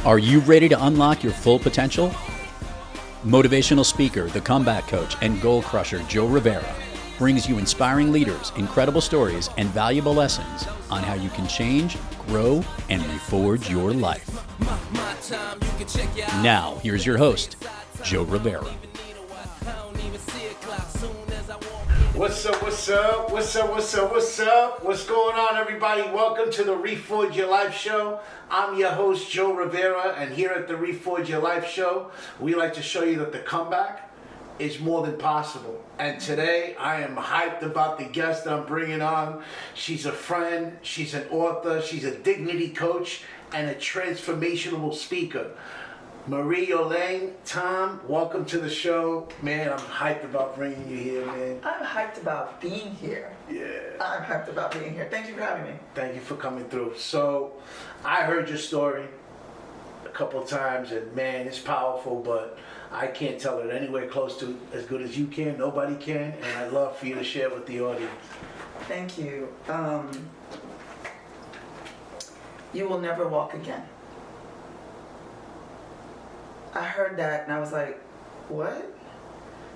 Are you ready to unlock your full potential? Motivational speaker, the comeback coach, and goal crusher Joe Rivera brings you inspiring leaders, incredible stories, and valuable lessons on how you can change, grow, and reforge your life. Now, here's your host, Joe Rivera. What's up, what's up, what's up, what's up, what's up? What's going on, everybody? Welcome to the Reforge Your Life Show. I'm your host, Joe Rivera, and here at the Reforge Your Life Show, we like to show you that the comeback is more than possible. And today, I am hyped about the guest that I'm bringing on. She's a friend, she's an author, she's a dignity coach, and a transformational speaker. Marie Yolaine, Tom, welcome to the show. Man, I'm hyped about bringing you here, man. I'm hyped about being here. Yeah. I'm hyped about being here. Thank you for having me. Thank you for coming through. So, I heard your story a couple times, and man, it's powerful, but I can't tell it anywhere close to as good as you can. Nobody can, and I'd love for you to share with the audience. Thank you. You will never walk again. I heard that and I was like, what?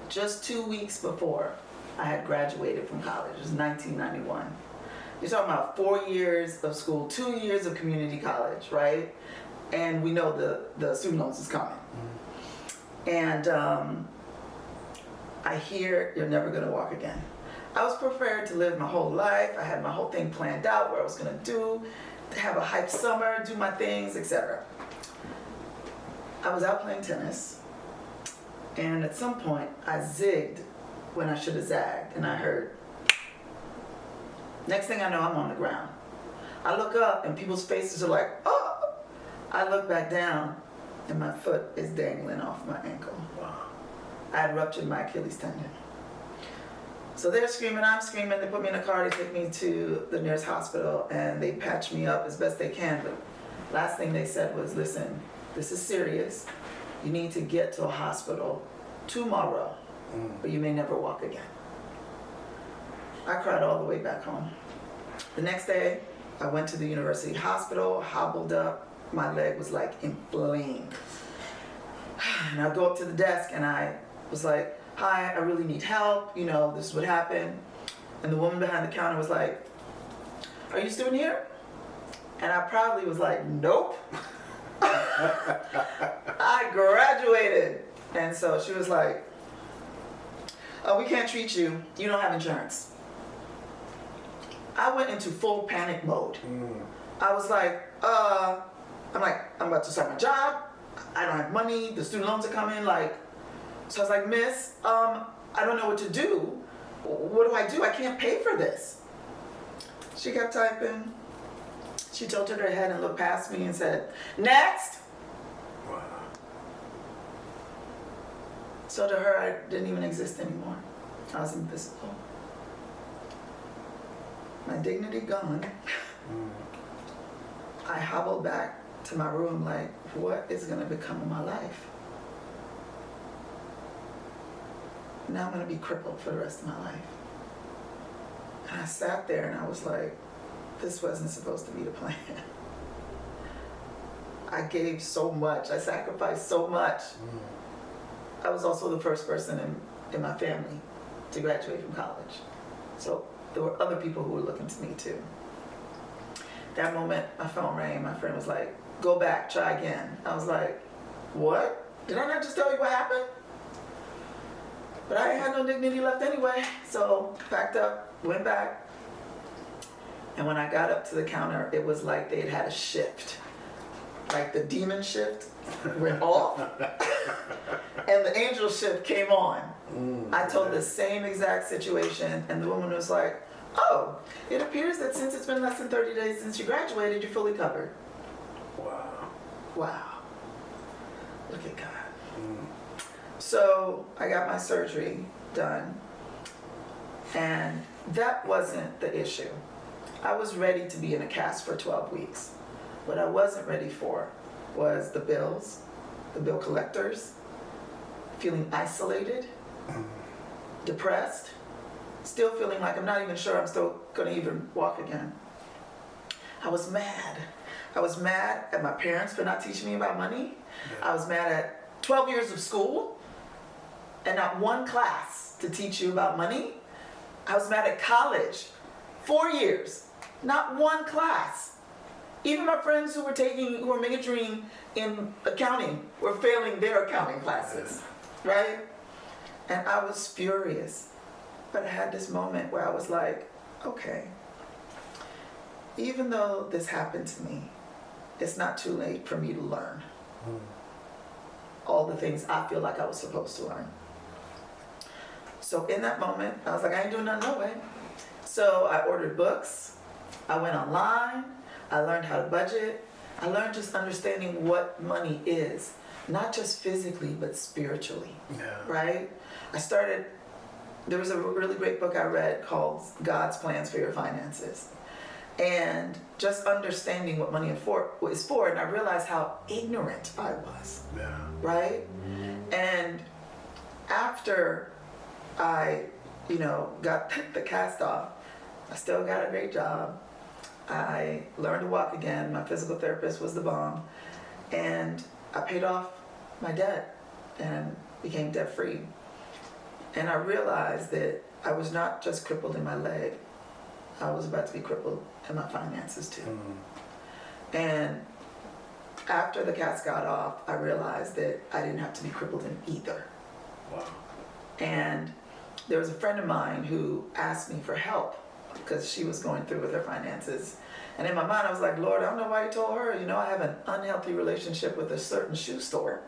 Just 2 weeks before I had graduated from college. It was 1991. You're talking about 4 years of school, 2 years of community college, right? And we know the student loans is coming. And I hear you're never gonna walk again. I was prepared to live my whole life. I had my whole thing planned out, what I was gonna do, to have a hype summer, do my things, etc. I was out playing tennis, and at some point I zigged when I should have zagged, and I heard. Next thing I know, I'm on the ground. I look up, and people's faces are like, oh! I look back down, and my foot is dangling off my ankle. Wow. I had ruptured my Achilles tendon. So they're screaming, I'm screaming, they put me in a car, they take me to the nearest hospital, and they patch me up as best they can, but last thing they said was, listen, this is serious. You need to get to a hospital tomorrow, but you may never walk again. I cried all the way back home. The next day, I went to the university hospital, hobbled up. My leg was like inflamed. And I go up to the desk and I was like, hi, I really need help. You know, this is what happened. And the woman behind the counter was like, are you a student here? And I proudly was like, nope. I graduated. And so she was like, oh, we can't treat you. You don't have insurance. I went into full panic mode. I was like, I'm about to start my job. I don't have money. The student loans are coming. So I was like, miss, I don't know what to do. What do I do? I can't pay for this. She kept typing. She tilted her head and looked past me and said, next. Wow. So to her, I didn't even exist anymore. I was invisible. My dignity gone. I hobbled back to my room like, what is gonna become of my life? Now I'm gonna be crippled for the rest of my life. And I sat there and I was like, this wasn't supposed to be the plan. I gave so much, I sacrificed so much. I was also the first person in my family to graduate from college. So there were other people who were looking to me too. That moment, my phone rang, my friend was like, go back, try again. I was like, what? Did I not just tell you what happened? But I had no dignity left anyway, so packed up, went back. And when I got up to the counter, it was like they'd had a shift. Like the demon shift went off, and the angel shift came on. I told the same exact situation, and the woman was like, oh, it appears that since it's been less than 30 days since you graduated, you're fully covered. Wow. Wow. Look at God. So I got my surgery done, and that wasn't the issue. I was ready to be in a cast for 12 weeks. What I wasn't ready for was the bills, the bill collectors, feeling isolated, depressed, still feeling like I'm not even sure I'm still gonna even walk again. I was mad. I was mad at my parents for not teaching me about money. I was mad at 12 years of school and not one class to teach you about money. I was mad at college, 4 years, not one class. Even my friends who were majoring in accounting were failing their accounting classes, right? And I was furious. But I had this moment where I was like, okay, even though this happened to me, it's not too late for me to learn all the things I feel like I was supposed to learn. So in that moment, I was like, I ain't doing nothing no way. So I ordered books, I went online, I learned how to budget, I learned just understanding what money is, not just physically, but spiritually, right? There was a really great book I read called God's Plans for Your Finances. And just understanding what money is for, and I realized how ignorant I was, right? And after I, got the cast off, I still got a great job. I learned to walk again. My physical therapist was the bomb. And I paid off my debt and became debt-free. And I realized that I was not just crippled in my leg, I was about to be crippled in my finances too. And after the cast got off, I realized that I didn't have to be crippled in either. Wow. And there was a friend of mine who asked me for help because she was going through with her finances. And in my mind, I was like, Lord, I don't know why you told her. I have an unhealthy relationship with a certain shoe store.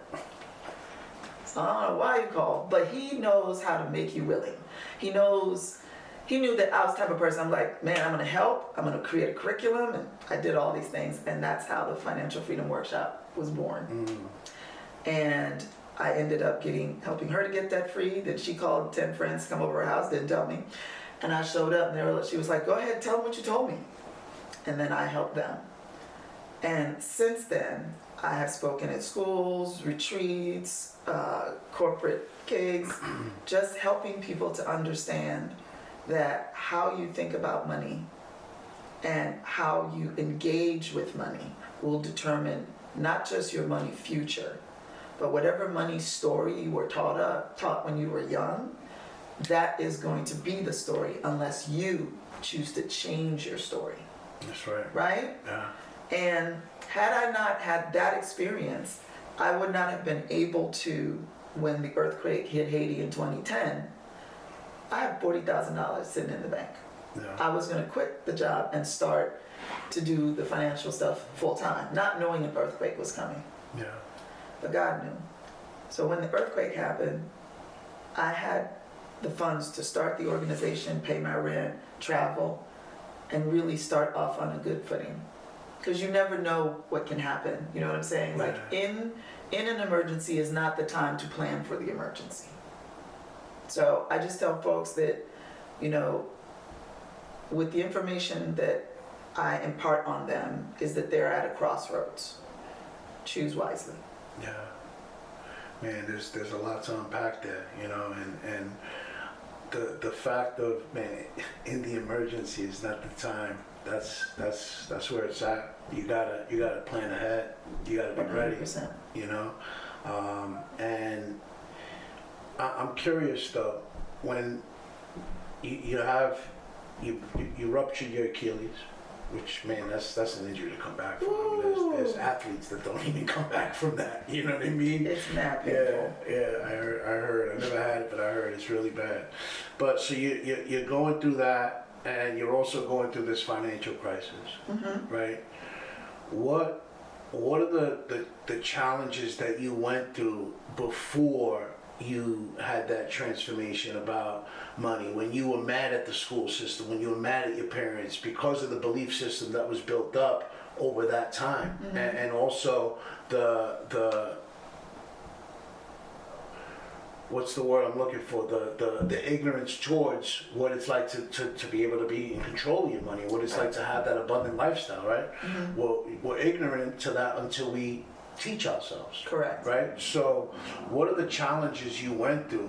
So I don't know why you called, but he knows how to make you willing. He knew that I was the type of person, I'm like, man, I'm gonna help, I'm gonna create a curriculum, and I did all these things, and that's how the Financial Freedom Workshop was born. And I ended up helping her to get debt free. Then she called 10 friends to come over her house, didn't tell me. And I showed up, and she was like, go ahead, tell them what you told me. And then I helped them. And since then, I have spoken at schools, retreats, corporate gigs, just helping people to understand that how you think about money and how you engage with money will determine not just your money future, but whatever money story you were taught when you were young, that is going to be the story unless you choose to change your story. That's right. Right? Yeah. And had I not had that experience, I would not have been able to, when the earthquake hit Haiti in 2010, I had $40,000 sitting in the bank. I was going to quit the job and start to do the financial stuff full time, not knowing an earthquake was coming. But God knew. So when the earthquake happened, I had the funds to start the organization, pay my rent, travel, and really start off on a good footing. Because you never know what can happen. You know what I'm saying? Like in an emergency is not the time to plan for the emergency. So I just tell folks that, with the information that I impart on them is that they're at a crossroads. Choose wisely. Yeah. Man, there's a lot to unpack there, and the fact of, man, in the emergency is not the time. That's where it's at. You gotta plan ahead. You gotta be ready. 100%. And I'm curious though, when you ruptured your Achilles, which, man, that's an injury to come back from. There's athletes that don't even come back from that. You know what I mean? It's not painful. Yeah. I heard. I never had it, but I heard it's really bad. But so you're going through that, and you're also going through this financial crisis, right? What are the challenges that you went through before you had that transformation about money, when you were mad at the school system, when you were mad at your parents because of the belief system that was built up over that time, and also the what's the word I'm looking for, the ignorance towards what it's like to be able to be in control of your money, what it's like to have that abundant lifestyle, right? Well, we're ignorant to that until we teach ourselves. Correct. Right? So what are the challenges you went through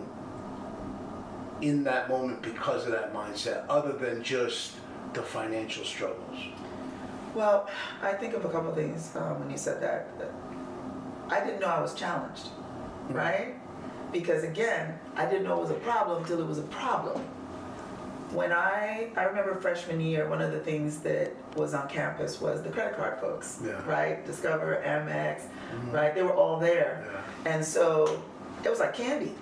in that moment because of that mindset, other than just the financial struggles? Well, I think of a couple of things when you said that. I didn't know I was challenged, right? Because again, I didn't know it was a problem till it was a problem. When I remember freshman year, one of the things that was on campus was the credit card folks, Yeah. right? Discover, Amex, right? They were all there. Yeah. And so it was like candy.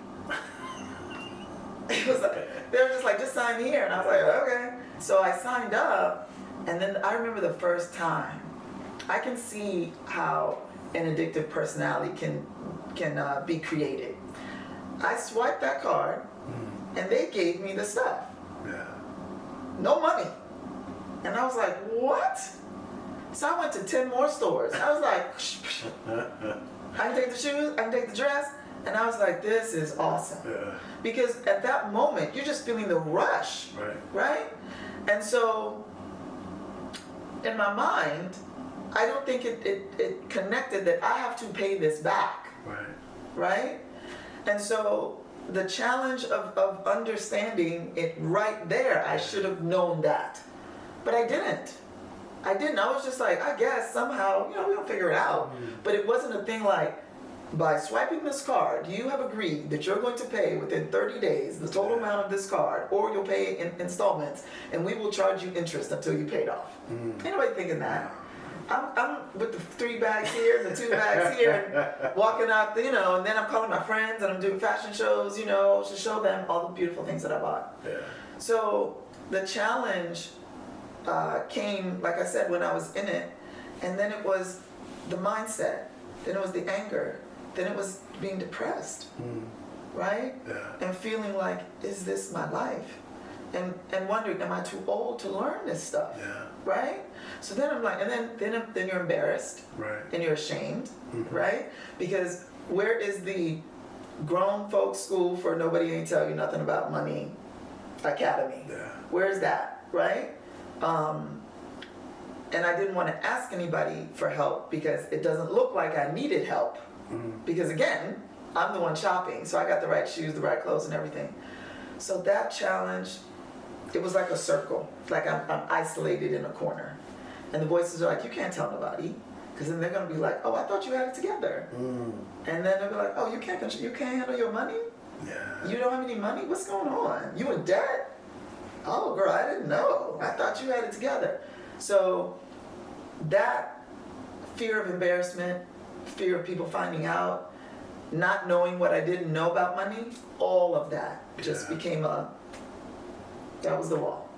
It was like, they were just like, just sign here. And I was like, okay. So I signed up, and then I remember the first time. I can see how an addictive personality can be created. I swiped that card, and they gave me the stuff. Yeah. No money. And I was like, what? So I went to 10 more stores. I was like, I can take the shoes, I can take the dress. And I was like, this is awesome. Yeah. Because at that moment, you're just feeling the rush, Right. right? And so, in my mind, I don't think it connected that I have to pay this back, Right. right? And so, the challenge of understanding it right there, I should have known that. But I didn't. I was just like, I guess somehow, we'll figure it out. But it wasn't a thing like, by swiping this card, you have agreed that you're going to pay within 30 days the total amount of this card, or you'll pay in installments, and we will charge you interest until you paid off. Ain't nobody thinking that. I'm with the 3 bags here and the 2 bags here, and walking out, and then I'm calling my friends and I'm doing fashion shows, to show them all the beautiful things that I bought. Yeah. So the challenge came, like I said, when I was in it, and then it was the mindset, then it was the anger, then it was being depressed, right? Yeah. And feeling like, is this my life? And wondering, am I too old to learn this stuff? Yeah. Right? So then I'm like, and then you're embarrassed, Right. and you're ashamed, right? Because where is the grown folks school for nobody ain't tell you nothing about money academy? Yeah. Where's that, right? And I didn't want to ask anybody for help because it doesn't look like I needed help. Because again, I'm the one shopping, so I got the right shoes, the right clothes, and everything. So that challenge, it was like a circle. Like I'm isolated in a corner. And the voices are like, you can't tell nobody. Because then they're going to be like, oh, I thought you had it together. And then they'll be like, oh, you can't handle your money? Yeah. You don't have any money? What's going on? You in debt? Oh, girl, I didn't know. I thought you had it together. So that fear of embarrassment, fear of people finding out, not knowing what I didn't know about money, all of that just Yeah. became that was the wall.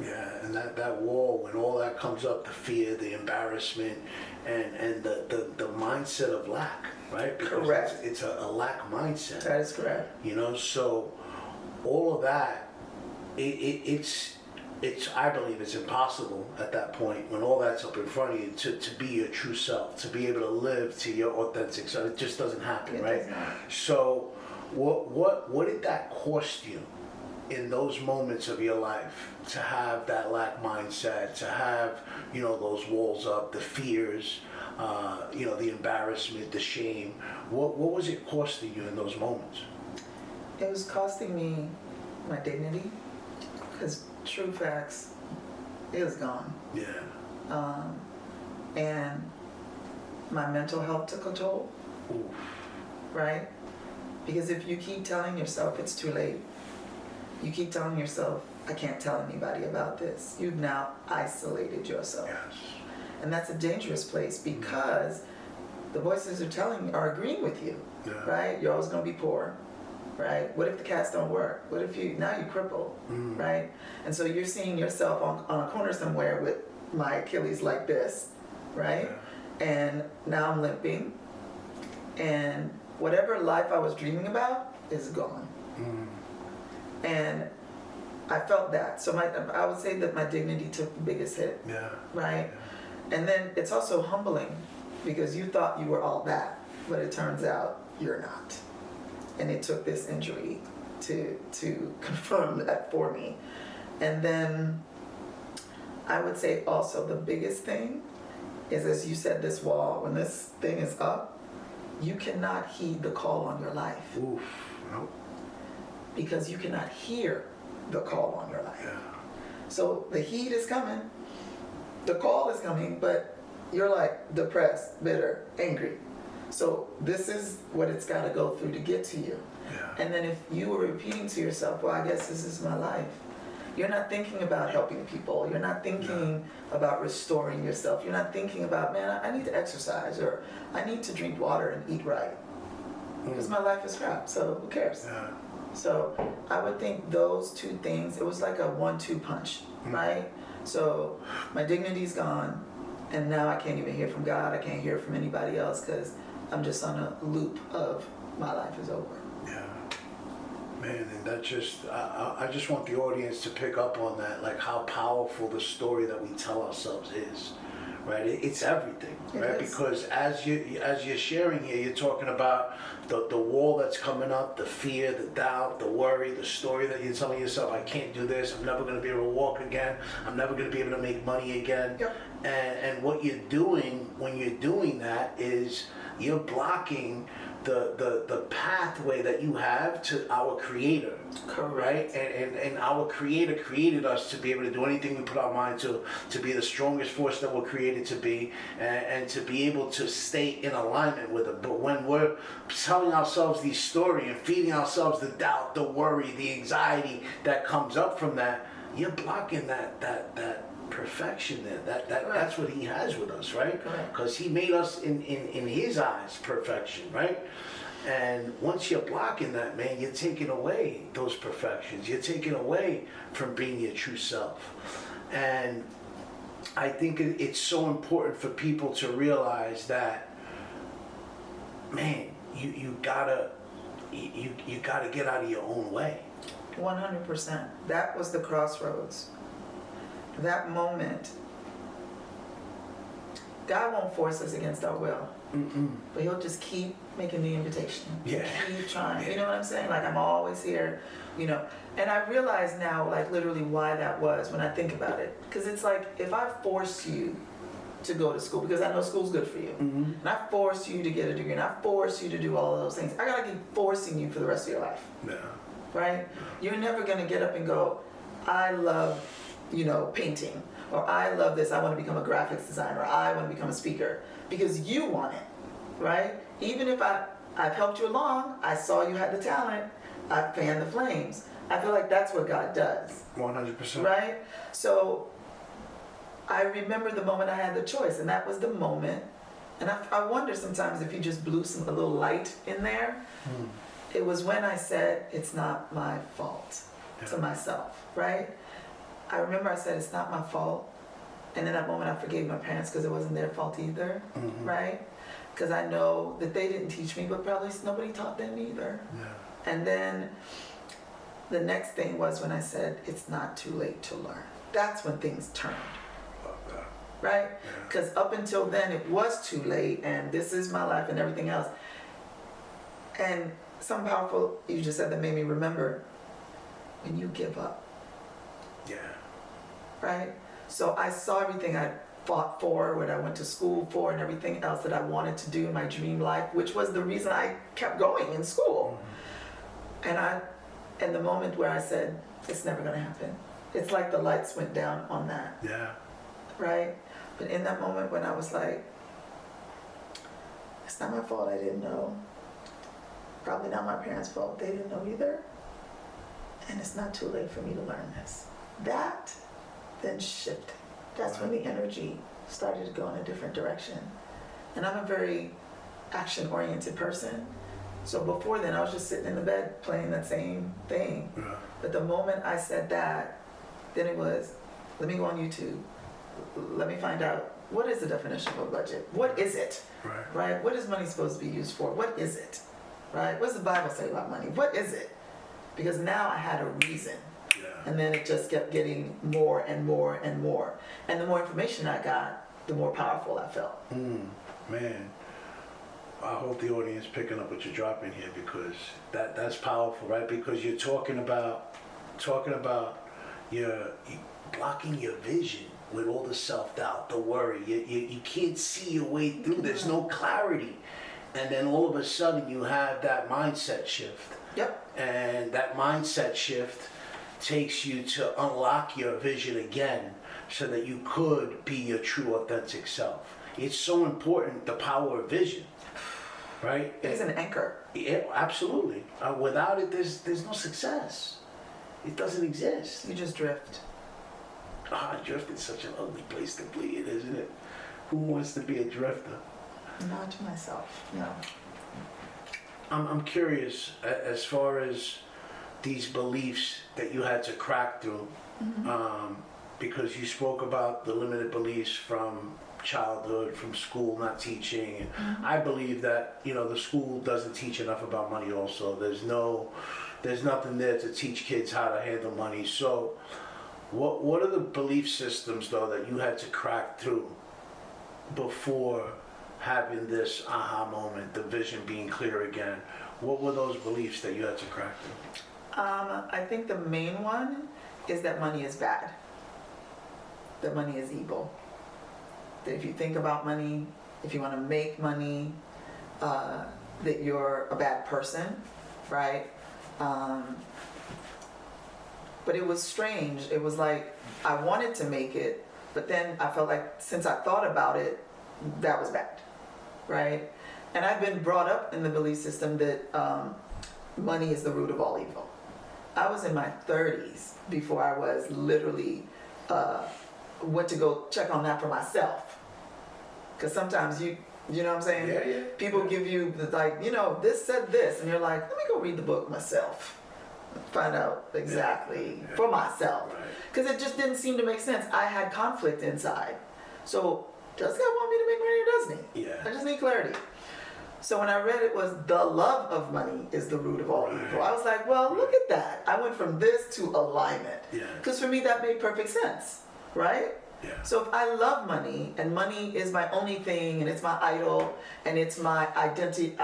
Yeah, and that wall, when all that comes up, the fear, the embarrassment, and the mindset of lack, right? Because Correct. It's a lack mindset. That is correct. So all of that, it's I believe it's impossible at that point when all that's up in front of you to be your true self, to be able to live to your authentic self. It just doesn't happen, It right? does not. So what did that cost you in those moments of your life to have that lack mindset, to have, those walls up, the fears, the embarrassment, the shame? What was it costing you in those moments? It was costing me my dignity, because true facts is gone. Yeah. And my mental health took a toll, Oof. right? Because if you keep telling yourself it's too late, you keep telling yourself, I can't tell anybody about this, you've now isolated yourself. Yes. And that's a dangerous place because the voices are agreeing with you, Yeah. right? You're always going to be poor, right? What if the cats don't work? What if now you cripple, right? And so you're seeing yourself on a corner somewhere with my Achilles like this, right? And now I'm limping, and whatever life I was dreaming about is gone. And I felt that. So I would say that my dignity took the biggest hit, Yeah. right? And then it's also humbling because you thought you were all that, but it turns out you're not. And it took this injury to confirm that for me. And then I would say also the biggest thing is, as you said, this wall, when this thing is up, you cannot heed the call on your life Oof. Nope. because you cannot hear the call on your life. Yeah. So the heat is coming, the call is coming, but you're like depressed, bitter, angry. So this is what it's got to go through to get to you. Yeah. And then if you were repeating to yourself, well, I guess this is my life. You're not thinking about helping people. You're not thinking about restoring yourself. You're not thinking about, man, I need to exercise, or I need to drink water and eat right. Because my life is crap, so who cares? Yeah. So I would think those two things, it was like a 1-2 punch, right? So my dignity's gone, and now I can't even hear from God. I can't hear from anybody else because I'm just on a loop of my life is over. Yeah. Man, and that just, I just want the audience to pick up on that, like how powerful the story that we tell ourselves is, right? It's everything, right? It is. Because as you're sharing here, you're talking about the wall that's coming up, the fear, the doubt, the worry, the story that you're telling yourself, I can't do this, I'm never gonna be able to walk again, I'm never gonna be able to make money again. Yep. And what you're doing when you're doing that is you're blocking the pathway that you have to our creator. Correct. Right? And our creator created us to be able to do anything we put our mind to be the strongest force that we're created to be, and to be able to stay in alignment with it. But when we're telling ourselves these stories and feeding ourselves the doubt, the worry, the anxiety that comes up from that, you're blocking that perfection there. That's what he has with us, right? Correct. Because he made us in his eyes perfection, right? And once you're blocking that, man, you're taking away those perfections. You're taking away from being your true self. And I think it's so important for people to realize that, man, you gotta get out of your own way. 100%. That was the crossroads. That moment, God won't force us against our will. But he'll just keep making the invitation. Yeah. Keep trying. You know what I'm saying? Like, I'm always here, you know. And I realize now, like, literally why that was when I think about it. Because it's like, if I force you to go to school, because I know school's good for you, and I force you to get a degree, and I force you to do all of those things, I gotta keep forcing you for the rest of your life. Yeah. Right? You're never gonna get up and go, I love, you know, painting, or I love this, I want to become a graphics designer, or I want to become a speaker, because you want it, right? Even if I've helped you along, I saw you had the talent, I fanned the flames. I feel like that's what God does, 100%. right? So I remember the moment I had the choice, and that was the moment, and I wonder sometimes if you just blew a little light in there. It was when I said, it's not my fault, to myself, right? I remember I said, it's not my fault. And in that moment, I forgave my parents because it wasn't their fault either, right? Because I know that they didn't teach me, but probably nobody taught them either. Yeah. And then the next thing was when I said, it's not too late to learn. That's when things turned, Love that. right? Because up until then, it was too late, and this is my life and everything else. And something powerful you just said that made me remember, when you give up, Yeah. right? So I saw everything I fought for, what I went to school for, and everything else that I wanted to do in my dream life, which was the reason I kept going in school. And the moment where I said, it's never gonna happen, it's like the lights went down on that, Yeah. right? But in that moment when I was like, it's not my fault, I didn't know. Probably not my parents' fault, they didn't know either. And it's not too late for me to learn this. That then shifted. That's when the energy started to go in a different direction. And I'm a very action-oriented person. So before then, I was just sitting in the bed playing that same thing. Yeah. But the moment I said that, then it was, let me go on YouTube. Let me find out, what is the definition of a budget? What is it? Right. Right? What is money supposed to be used for? What is it? Right? What does the Bible say about money? What is it? Because now I had a reason. Yeah. And then it just kept getting more and more and more. And the more information I got, the more powerful I felt. Man, I hope the audience picking up what you're dropping here, because that's powerful, right? Because you're talking about you blocking your vision with all the self-doubt, the worry. You can't see your way through. There's no clarity. And then all of a sudden you have that mindset shift. Yep. And that mindset shift takes you to unlock your vision again, so that you could be your true authentic self. It's so important, the power of vision, right? It's an anchor. Yeah, absolutely. Without it, there's no success. It doesn't exist. You just drift. Drift is such an ugly place to be in, isn't it? Who wants to be a drifter? Not to myself, no. I'm curious as far as these beliefs that you had to crack through, because you spoke about the limited beliefs from childhood, from school not teaching. I believe that the school doesn't teach enough about money. Also, there's nothing there to teach kids how to handle money. So, what are the belief systems though that you had to crack through before having this aha moment, the vision being clear again? What were those beliefs that you had to crack through? I think the main one is that money is bad. That money is evil. That if you think about money, if you want to make money, that you're a bad person, right? But it was strange. It was like I wanted to make it, but then I felt like since I thought about it, that was bad, right? And I've been brought up in the belief system that money is the root of all evil. I was in my 30s before I was literally went to go check on that for myself. Because sometimes you know what I'm saying? Yeah. People give you this said this, and you're like, let me go read the book myself. Find out exactly for myself. Because it just didn't seem to make sense. I had conflict inside. So does God want me to make money or doesn't he? Yeah. I just need clarity. So when I read it was the love of money is the root of all evil. I was like, well, look at that. I went from this to alignment. Because for me that made perfect sense, right? Yeah. So if I love money and money is my only thing and it's my idol and it's my identity,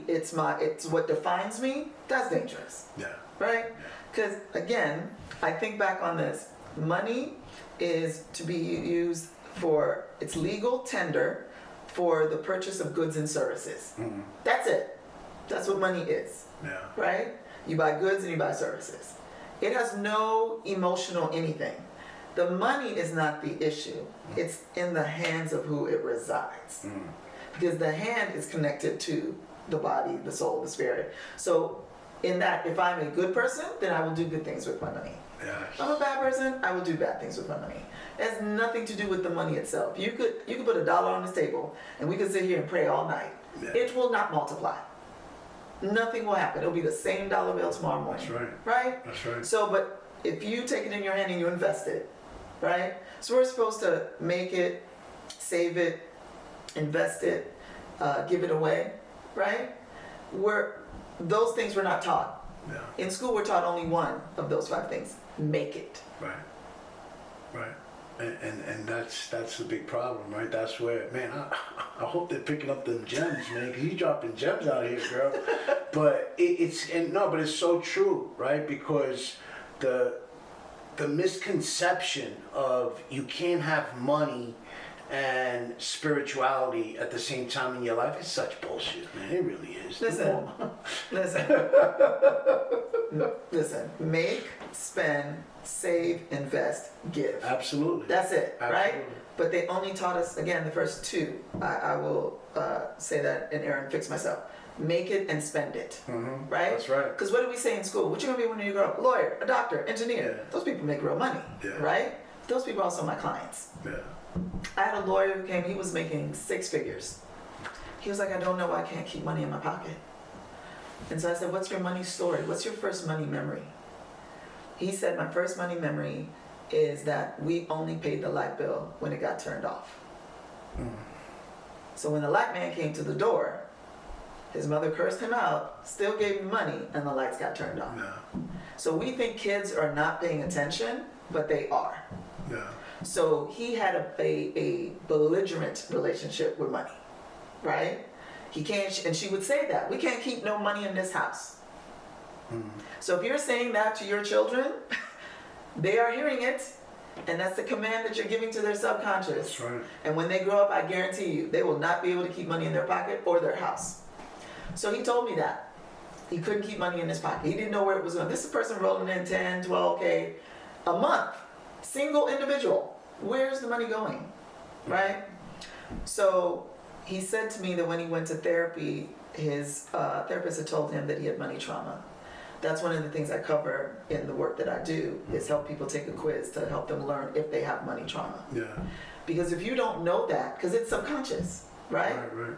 it's what defines me, that's dangerous. Yeah. Right? Because again, I think back on this. Money is to be used for its legal tender for the purchase of goods and services. That's it. That's what money is. Yeah. Right? You buy goods and you buy services. It has no emotional anything. The money is not the issue. It's in the hands of who it resides. Because the hand is connected to the body, the soul, the spirit. So in that, if I'm a good person, then I will do good things with my money. If I'm a bad person, I will do bad things with my money. It has nothing to do with the money itself. You could put $1 on this table and we could sit here and pray all night. It will not multiply. Nothing will happen. It'll be the same dollar bill tomorrow morning. That's right. Right? That's right. So, but if you take it in your hand and you invest it, right? So we're supposed to make it, save it, invest it, give it away, right? Those things we're not taught. Yeah. In school, we're taught only one of those 5 things: make it. Right. And that's the big problem, right? That's where, man, I hope they're picking up them gems, man, because you dropping gems out here, girl. But but it's so true, right? Because the misconception of you can't have money and spirituality at the same time in your life is such bullshit, man. It really is. Listen. Make, spend, save, invest, give. Absolutely. That's it, Absolutely. right? But they only taught us, again, the first 2. I will say that in error and fix myself. Make it and spend it, right? That's right. Because what do we say in school? What you gonna be when you grow up? A lawyer, a doctor, engineer. Yeah. Those people make real money, right? Those people are also my clients. Yeah. I had a lawyer who came, he was making 6 figures. He was like, I don't know why I can't keep money in my pocket. And so I said, what's your money story? What's your first money memory? He said, my first money memory is that we only paid the light bill when it got turned off. So when the light man came to the door, his mother cursed him out, still gave him money, and the lights got turned off. Yeah. So we think kids are not paying attention, but they are. Yeah. So he had a belligerent relationship with money, right? He can't, and she would say that, we can't keep no money in this house. So if you're saying that to your children, they are hearing it, and that's the command that you're giving to their subconscious. That's right. And when they grow up, I guarantee you, they will not be able to keep money in their pocket or their house. So he told me that. He couldn't keep money in his pocket. He didn't know where it was going. This is a person rolling in 10, 12K a month. single individual. Where's the money going, right? So he said to me that when he went to therapy, his therapist had told him that he had money trauma. That's one of the things I cover in the work that I do, is help people take a quiz to help them learn if they have money trauma. Yeah. Because if you don't know that, because it's subconscious, right? Right.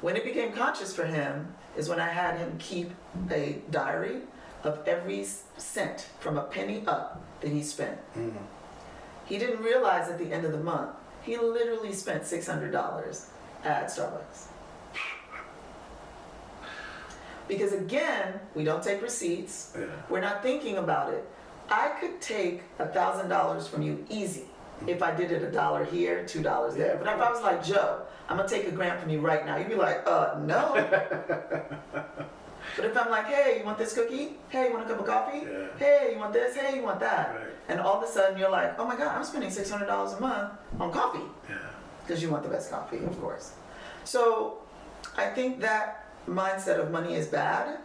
When it became conscious for him is when I had him keep a diary of every cent from a penny up that he spent. Mm. He didn't realize at the end of the month, he literally spent $600 at Starbucks. Because again, we don't take receipts. Yeah. We're not thinking about it. I could take $1,000 from you easy if I did it $1 here, $2 there. Yeah. But if I was like, Joe, I'm gonna take $1,000 from you right now, you'd be like, no. But if I'm like, hey, you want this cookie? Hey, you want a cup of coffee? Yeah. Hey, you want this? Hey, you want that? Right. And all of a sudden you're like, oh my God, I'm spending $600 a month on coffee. Yeah. Because you want the best coffee, of course. So I think that mindset of money is bad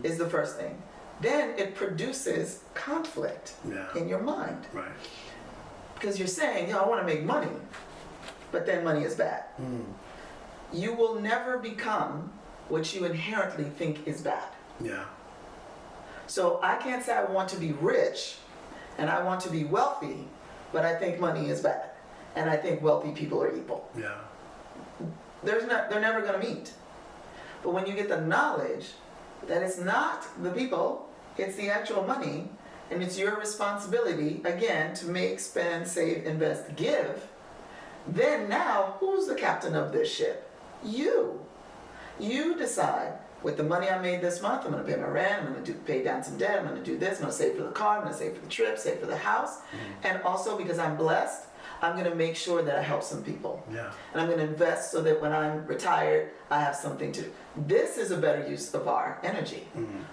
is the first thing. Then it produces conflict Yeah. in your mind. Right. Because you're saying, I want to make money, but then money is bad. You will never become what you inherently think is bad. Yeah. So I can't say I want to be rich and I want to be wealthy, but I think money is bad. And I think wealthy people are evil. Yeah. They're never going to meet. But when you get the knowledge that it's not the people, it's the actual money, and it's your responsibility, again, to make, spend, save, invest, give, then now, who's the captain of this ship? You. You decide, with the money I made this month, I'm going to pay my rent, I'm going to pay down some debt, I'm going to do this, I'm going to save for the car, I'm going to save for the trip, save for the house, and also because I'm blessed, I'm going to make sure that I help some people. Yeah. And I'm going to invest so that when I'm retired, I have something to do. This is a better use of our energy.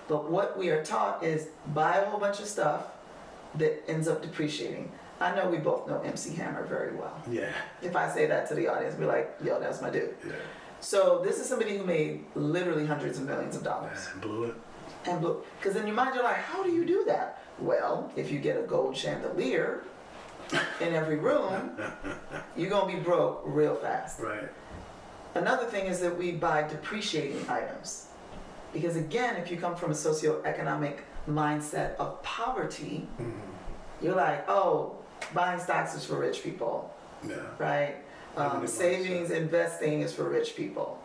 But what we are taught is buy a whole bunch of stuff that ends up depreciating. I know we both know MC Hammer very well. Yeah. If I say that to the audience, be like, yo, that's my dude. Yeah. So this is somebody who made literally hundreds of millions of dollars. And blew it. And because in your mind, you're like, how do you do that? Well, if you get a gold chandelier in every room, you're going to be broke real fast. Right. Another thing is that we buy depreciating items. Because again, if you come from a socioeconomic mindset of poverty, you're like, oh, buying stocks is for rich people, Yeah. right? Limited Savings, investing is for rich people.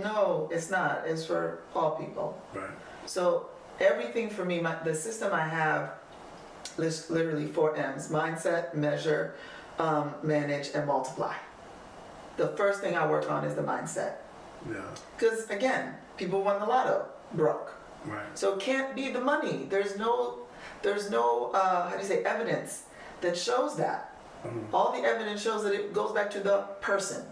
No, it's not. It's for all people. Right. So everything for me, the system I have, lists literally 4 M's: mindset, measure, manage, and multiply. The first thing I work on is the mindset. Yeah. Because again, people won the lotto, broke. Right. So it can't be the money. There's no how do you say, evidence that shows that. All the evidence shows that it goes back to the person.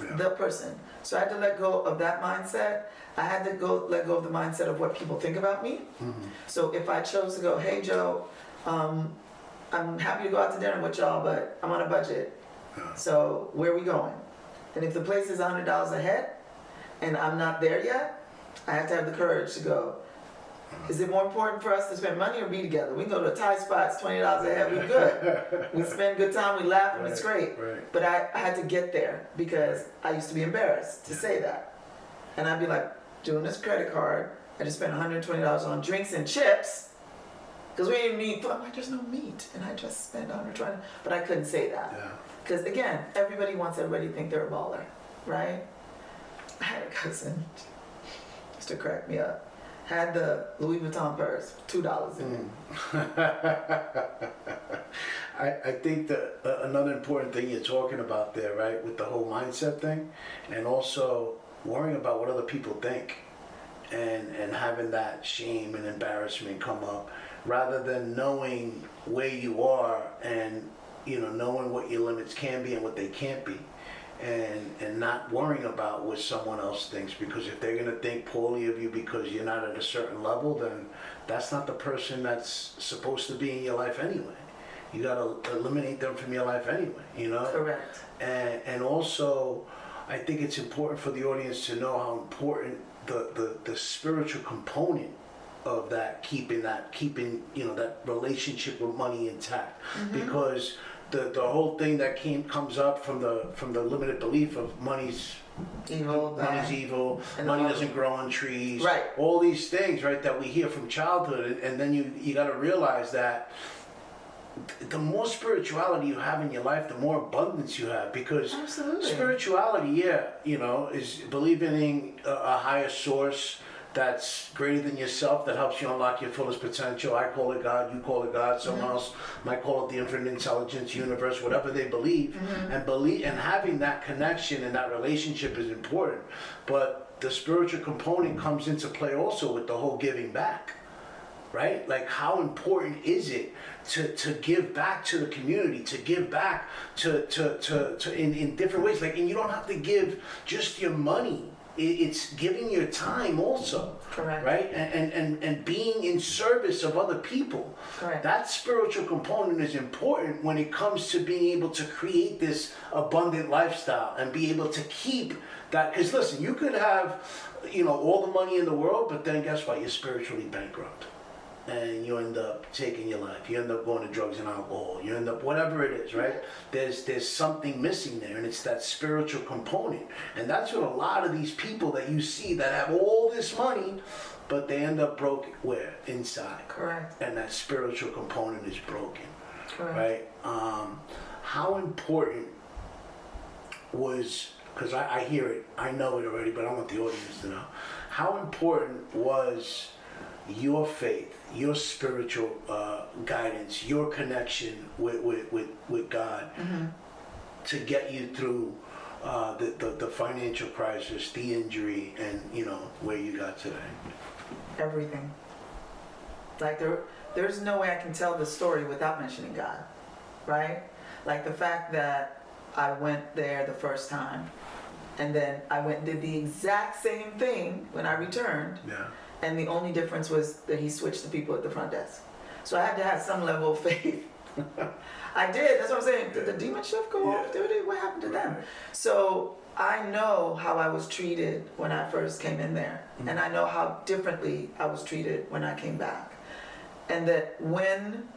Yeah. The person. So I had to let go of that mindset. I had to let go of the mindset of what people think about me. So if I chose to go, hey Joe, I'm happy to go out to dinner with y'all, but I'm on a budget. Yeah. So where are we going? And if the place is $100 ahead and I'm not there yet, I have to have the courage to go. Is it more important for us to spend money or be together? We can go to a Thai spot, it's $20 ahead, we're good. We spend good time, we laugh, and it's great. Right. But I had to get there because I used to be embarrassed to say that. And I'd be like, doing this credit card, I just spent $120 on drinks and chips because we didn't need, there's no meat, and I just spent $120. But I couldn't say that. Yeah. Because again, everybody wants everybody to think they're a baller, right? I had a cousin, used to crack me up. Had the Louis Vuitton purse, $2 in it. I think that another important thing you're talking about there, right, with the whole mindset thing, and also worrying about what other people think, and having that shame and embarrassment come up, rather than knowing where you are and knowing what your limits can be and what they can't be. And not worrying about what someone else thinks, because if they're going to think poorly of you because you're not at a certain level, then that's not the person that's supposed to be in your life anyway. You got to eliminate them from your life anyway, Correct. And also, I think it's important for the audience to know how important the spiritual component of keeping that relationship with money intact, because the whole thing that comes up from the limited belief of money's evil, and money doesn't grow on trees, right? All these things, right, that we hear from childhood, and then you got to realize that the more spirituality you have in your life, the more abundance you have, because Absolutely. spirituality, is believing in a higher source that's greater than yourself, that helps you unlock your fullest potential. I call it God, you call it God, someone else might call it the infinite intelligence, universe, whatever they believe. And having that connection and that relationship is important. But the spiritual component comes into play also with the whole giving back, right? Like, how important is it to give back to the community, to give back to in different ways? Like, and you don't have to give just your money. It's giving your time also. Correct. Right? And being in service of other people. Correct. That spiritual component is important when it comes to being able to create this abundant lifestyle and be able to keep that. Because listen, you could have, all the money in the world, but then guess what? You're spiritually bankrupt. And you end up taking your life. You end up going to drugs and alcohol. You end up whatever it is, right? There's something missing there, and it's that spiritual component. And that's what a lot of these people that you see that have all this money, but they end up broke where? Inside. Correct. And that spiritual component is broken. Correct. Right? How important was, because I hear it, I know it already, but I want the audience to know. How important was your faith, your spiritual guidance, your connection with God to get you through the financial crisis, the injury, and where you got today? Everything. Like, there's no way I can tell the story without mentioning God, right? Like, the fact that I went there the first time, and then I went and did the exact same thing when I returned. Yeah. And the only difference was that he switched the people at the front desk. So I had to have some level of faith. I did, that's what I'm saying. Did the demon shift go off? What happened to them? So I know how I was treated when I first came in there. And I know how differently I was treated when I came back. And that when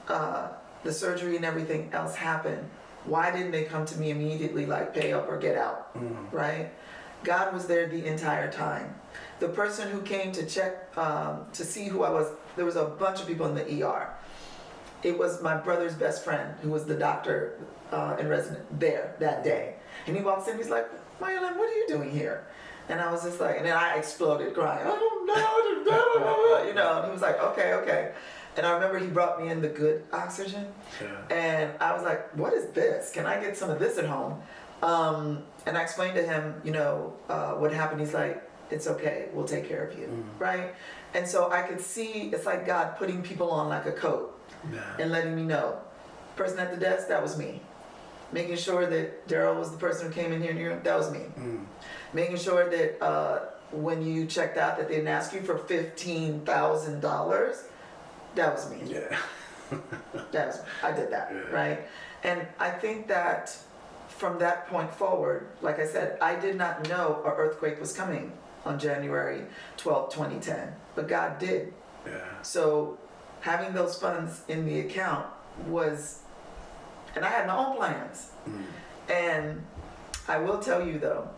the surgery and everything else happened, why didn't they come to me immediately like pay up or get out, right? God was there the entire time. The person who came to check, to see who I was, there was a bunch of people in the ER. It was my brother's best friend, who was the doctor in residence there that day. And he walks in, he's like, Marilyn, what are you doing here? And I was just like, and then I exploded crying, I don't know, and he was like, okay. And I remember he brought me in the good oxygen. Yeah. And I was like, what is this? Can I get some of this at home? And I explained to him, what happened. He's like, it's okay, we'll take care of you, right? And so I could see, it's like God putting people on like a coat and letting me know. Person at the desk, that was me. Making sure that Daryl was the person who came in here, that was me. Making sure that when you checked out that they didn't ask you for $15,000, that was me. Yeah. I did that, right? And I think that from that point forward, like I said, I did not know an earthquake was coming on January 12, 2010, but God did. Yeah. So having those funds in the account was, and I had my own plans. And I will tell you though,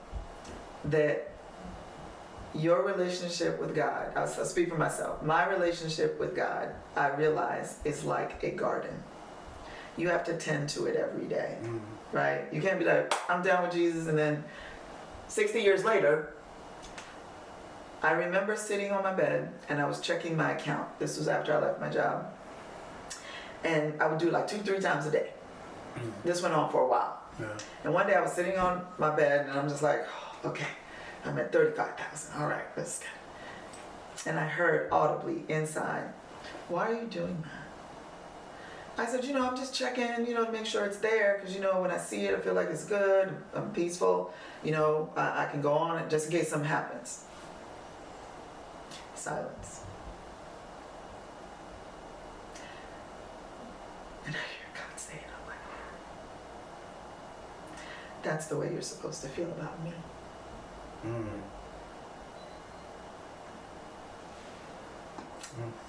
that your relationship with God, I'll speak for myself, my relationship with God, I realize is like a garden. You have to tend to it every day, right? You can't be like, I'm down with Jesus, and then 60 years later, I remember sitting on my bed and I was checking my account. This was after I left my job. And I would do it like 2-3 times a day. This went on for a while. Yeah. And one day I was sitting on my bed and I'm just like, oh, okay, I'm at 35,000. All right, let's go. And I heard audibly inside, why are you doing that? I said, I'm just checking, to make sure it's there. Because, when I see it, I feel like it's good, I'm peaceful. I can go on it just in case something happens. Silence. And I hear God say it. I'm like, that's the way you're supposed to feel about me.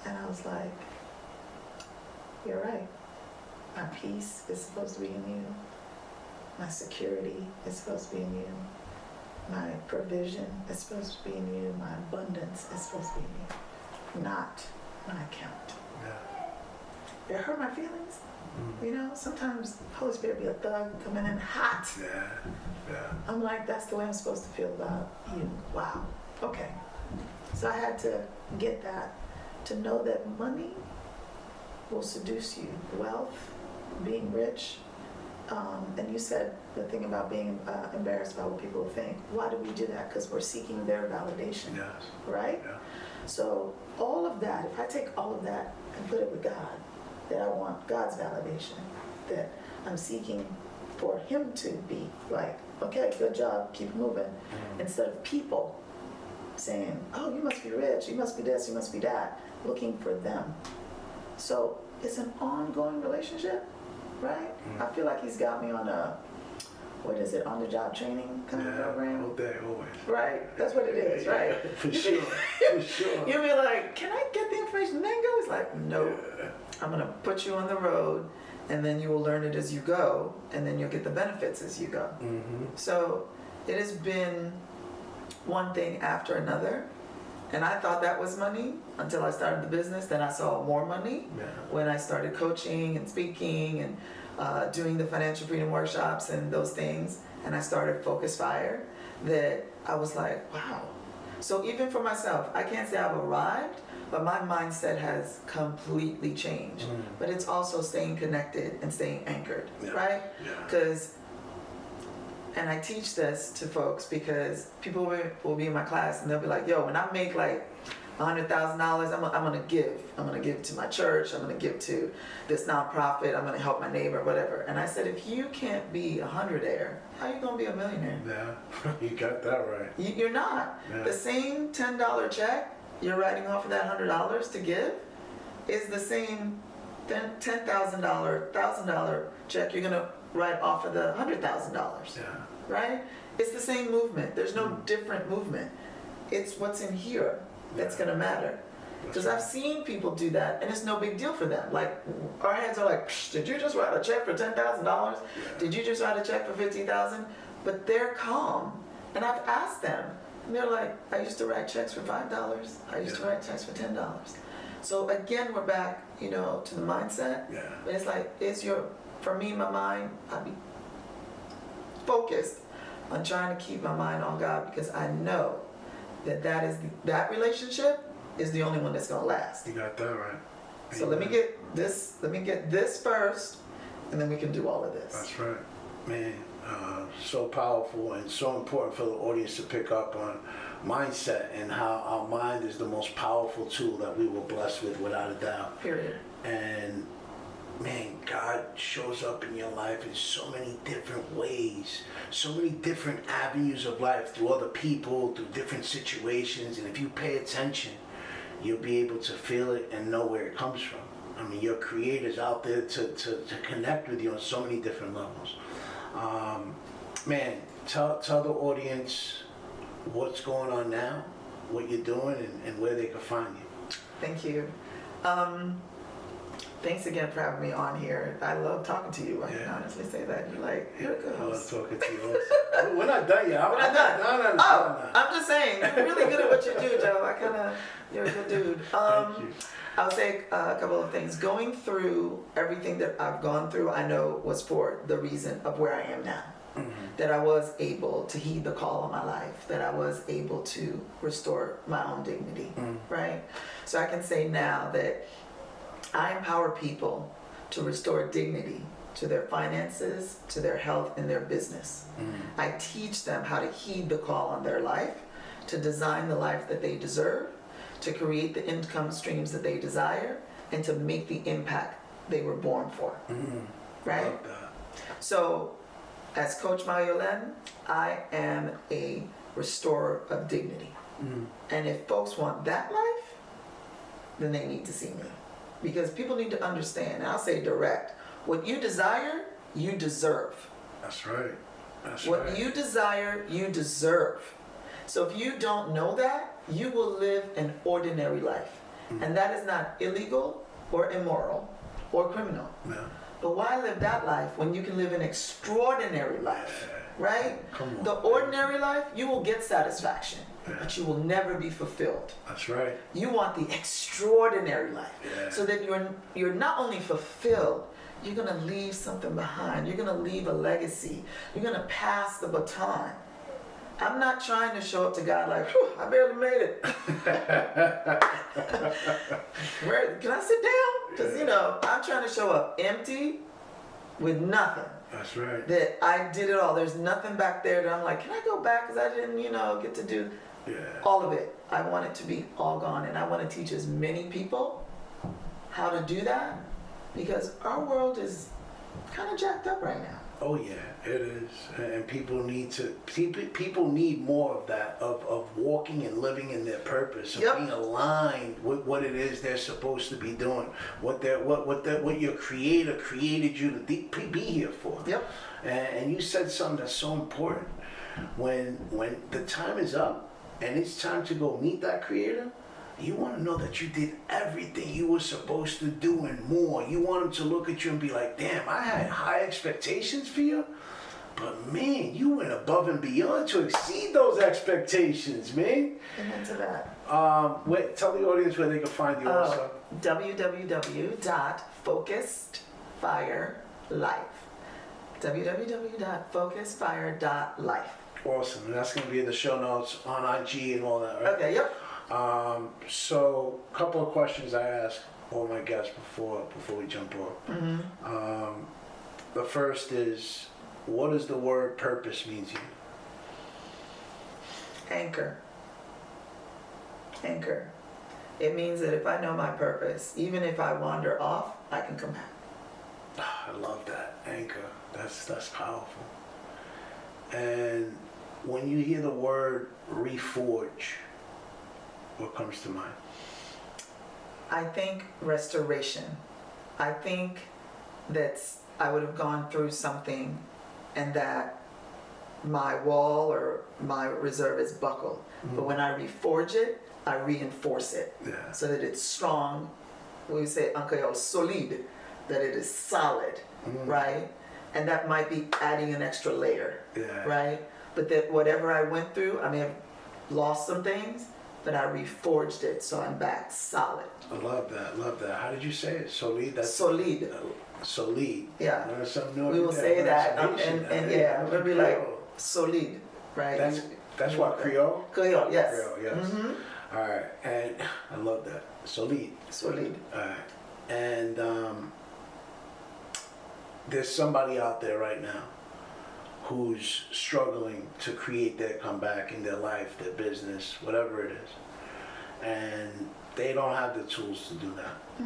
And I was like, you're right. My peace is supposed to be in you. My security is supposed to be in you. My provision is supposed to be in you. My abundance is supposed to be in you, not my account. Yeah. It hurt my feelings. You know, sometimes the Holy Spirit be a thug coming in hot. Yeah. Yeah. I'm like, that's the way I'm supposed to feel about you. Wow. Okay. So I had to get that, to know that money will seduce you. Wealth, being rich. And you said the thing about being embarrassed about what people think. Why do we do that? Because we're seeking their validation. Yes. Right? Yeah. So all of that, if I take all of that and put it with God, that I want God's validation, that I'm seeking for Him to be like, okay, good job, keep moving, instead of people saying, oh, you must be rich, you must be this, you must be that, looking for them. So it's an ongoing relationship, right? I feel like He's got me on a, what is it, on-the-job training kind of program? All day, always. Right, that's what it is, right? For sure, for sure. You'll be like, can I get the information then go? It's like, no, I'm gonna put you on the road and then you will learn it as you go and then you'll get the benefits as you go. So it has been one thing after another. And I thought that was money until I started the business. Then I saw more money when I started coaching and speaking and doing the financial freedom workshops and those things. And I started Focus Fire, that I was like, wow. So even for myself, I can't say I've arrived, but my mindset has completely changed. But it's also staying connected and staying anchored, right? Because and I teach this to folks because people will be in my class and they'll be like, yo, when I make like $100,000, I'm gonna give. I'm gonna give to my church. I'm gonna give to this nonprofit. I'm gonna help my neighbor, whatever. And I said, if you can't be a hundredaire, how are you gonna be a millionaire? Yeah, you got that right. You're not. Yeah. The same $10 check you're writing off of that $100 to give is the same $10,000, $1,000 check you're gonna write off of the $100,000. Yeah. Right? It's the same movement. There's no different movement. It's what's in here that's gonna matter. Because I've seen people do that, and it's no big deal for them. Like our heads are like, Psh, did you just write a check for $10,000? Did you just write a check for $50,000? But they're calm, and I've asked them, and they're like, I used to write checks for $5. I used to write checks for $10. So again, we're back, you know, to the mindset. Yeah. But it's like, for me, my mind, I'd be focused on trying to keep my mind on God, because I know that relationship is the only one that's gonna last. You got that right. So let me get this first, and then we can do all of this. That's right. Man, so powerful and so important for the audience to pick up on mindset and how our mind is the most powerful tool that we were blessed with, without a doubt. Period. And man, God shows up in your life in so many different ways, so many different avenues of life, through other people, through different situations. And if you pay attention, you'll be able to feel it and know where it comes from. I mean, your Creator's out there to connect with you on so many different levels. Man, tell the audience what's going on now, what you're doing, and where they can find you. Thank you. Thanks again for having me on here. I love talking to you. I can honestly say that. You're a good I love host. talking to you also. We're not done yet. We're not done. No. I'm just saying, you're really good at what you do, Joe. You're a good dude. Thank you. I'll say a couple of things. Going through everything that I've gone through, I know was for the reason of where I am now. That I was able to heed the call of my life, that I was able to restore my own dignity, right? So I can say now that I empower people to restore dignity to their finances, to their health, and their business. I teach them how to heed the call on their life, to design the life that they deserve, to create the income streams that they desire, and to make the impact they were born for, right? Love that. So, as Coach Mayolen, I am a restorer of dignity. And if folks want that life, then they need to see me. Because people need to understand, and I'll say direct, what you desire, you deserve. That's right. That's What right. you desire, you deserve. So if you don't know that, you will live an ordinary life. And that is not illegal or immoral or criminal. Yeah. But why live that life when you can live an extraordinary life, right? Come on, the man. ordinary life, you will get satisfaction, Yeah. but you will never be fulfilled. That's right. You want the extraordinary life, Yeah. so that you're not only fulfilled, you're gonna leave something behind. You're gonna leave a legacy. You're gonna pass the baton. I'm not trying to show up to God like, whew, I barely made it. Where can I sit down? Because I'm trying to show up empty with nothing. That's right. That I did it all. There's nothing back there that I'm like, can I go back? Because I didn't, get to do Yeah. all of it. I want it to be all gone. And I want to teach as many people how to do that, because our world is kind of jacked up right now. Oh yeah, it is, and people need more of that, of walking and living in their purpose, of Yep. being aligned with what it is they're supposed to be doing, what your Creator created you to be here for. Yep. And you said something that's so important. When the time is up and it's time to go meet that Creator, you want to know that you did everything you were supposed to do and more. You want him to look at you and be like, damn, I had high expectations for you, but man, you went above and beyond to exceed those expectations, man. Amen to that. Tell the audience where they can find you also. www.focusedfirelife. www.focusedfire.life. Awesome, and that's going to be in the show notes on IG and all that, right? Okay, yep. So, a couple of questions I ask all my guests before we jump off. The first is, what does the word purpose mean to you? Anchor. Anchor. It means that if I know my purpose, even if I wander off, I can come back. I love that, anchor. That's powerful. And when you hear the word reforge, what comes to mind? I think restoration. I think that I would have gone through something and that my wall or my reserve is buckled. But when I reforge it, I reinforce it. Yeah. So that it's strong. We say, Uncle, solid, that it is solid, right? And that might be adding an extra layer, Yeah. right? But that whatever I went through, I may have lost some things, but I reforged it, so I'm back solid. I love that. How did you say it? Solid? That's Solid. solid. Yeah. Learn something new We will every say day. that, Pronunciation. and yeah, we'll be like Creole. solid, right? That's what, Creole? Creole, yes. Creole, yes. All right, and I love that. Solid. Solid. All right, and there's somebody out there right now who's struggling to create their comeback in their life, their business, whatever it is, and they don't have the tools to do that.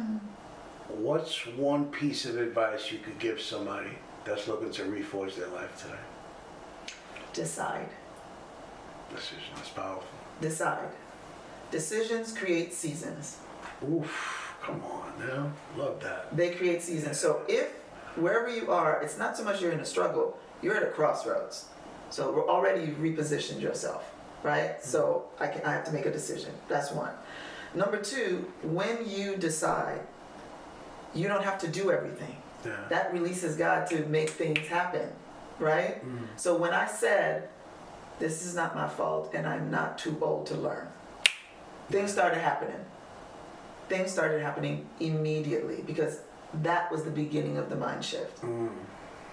What's one piece of advice you could give somebody that's looking to reforge their life today? Decide. Decision is powerful. Decide. Decisions create seasons. Oof, come on now. Love that. They create seasons. So if wherever you are, it's not so much you're in a struggle, you're at a crossroads. So we're already repositioned yourself, right? So I have to make a decision. That's one. Number two, when you decide, you don't have to do everything. Yeah. That releases God to make things happen, right? So when I said, this is not my fault and I'm not too old to learn, things started happening. Things started happening immediately because that was the beginning of the mind shift.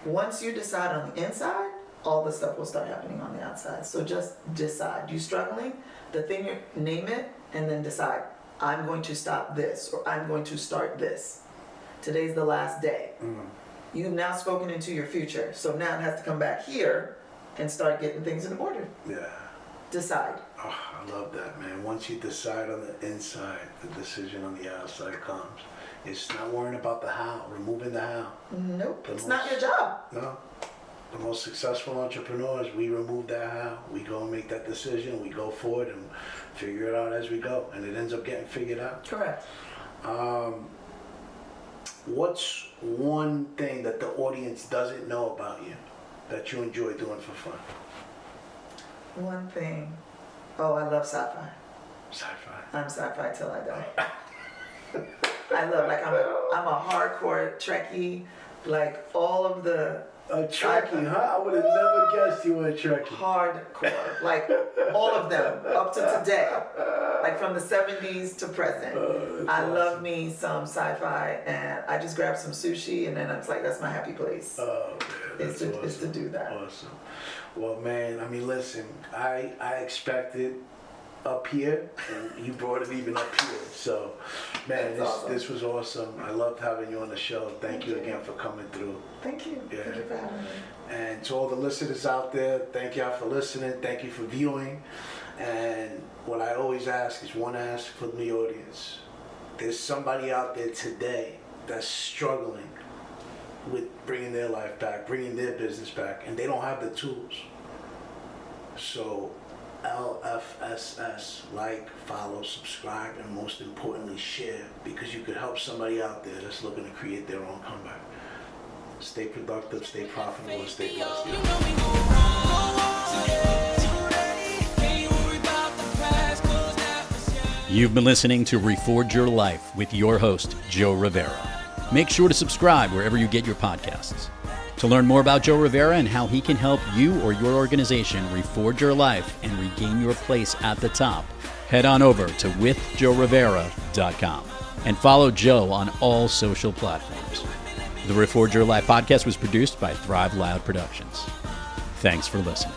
Once you decide on the inside, all the stuff will start happening on the outside. So just decide. You struggling? The thing, name it and then decide. I'm going to stop this or I'm going to start this. Today's the last day. You've now spoken into your future. So now it has to come back here and start getting things in order. Yeah. Decide. Oh, I love that, man. Once you decide on the inside, the decision on the outside comes. It's not worrying about the how, removing the how. Nope. The It's not most- your job. No. The most successful entrepreneurs, we remove that how. We go and make that decision. We go forward and figure it out as we go. And it ends up getting figured out. Correct. What's one thing that the audience doesn't know about you that you enjoy doing for fun? One thing. Oh, I love sci-fi. Sci-fi. I'm sci-fi till I die. I love, like, I'm a hardcore Trekkie, like, all of the A Trekkie, huh? I would have never guessed you were a Trekkie. hardcore, like, all of them, up to today, like, from the 70s to present. I love me some sci-fi, and I just grab some sushi, and then it's like, that's my happy place, Oh, man, is that's to do that. Awesome. Well, man, I mean, listen, I expected up here, and you brought it even up here. So, man, That's awesome. this was awesome. I loved having you on the show. Thank you again for coming through. Thank you. Yeah. Thank you for having me. And to all the listeners out there, thank y'all for listening. Thank you for viewing. And what I always ask is one ask from the audience. There's somebody out there today that's struggling with bringing their life back, bringing their business back, and they don't have the tools. So LFSS, like, follow, subscribe, and most importantly, share, because you could help somebody out there that's looking to create their own comeback. Stay productive, stay profitable, and stay blessed. You've been listening to Reforge Your Life with your host, Joe Rivera. Make sure to subscribe wherever you get your podcasts. To learn more about Joe Rivera and how he can help you or your organization reforge your life and regain your place at the top, head on over to withjoerivera.com and follow Joe on all social platforms. The Reforge Your Life podcast was produced by Thrive Loud Productions. Thanks for listening.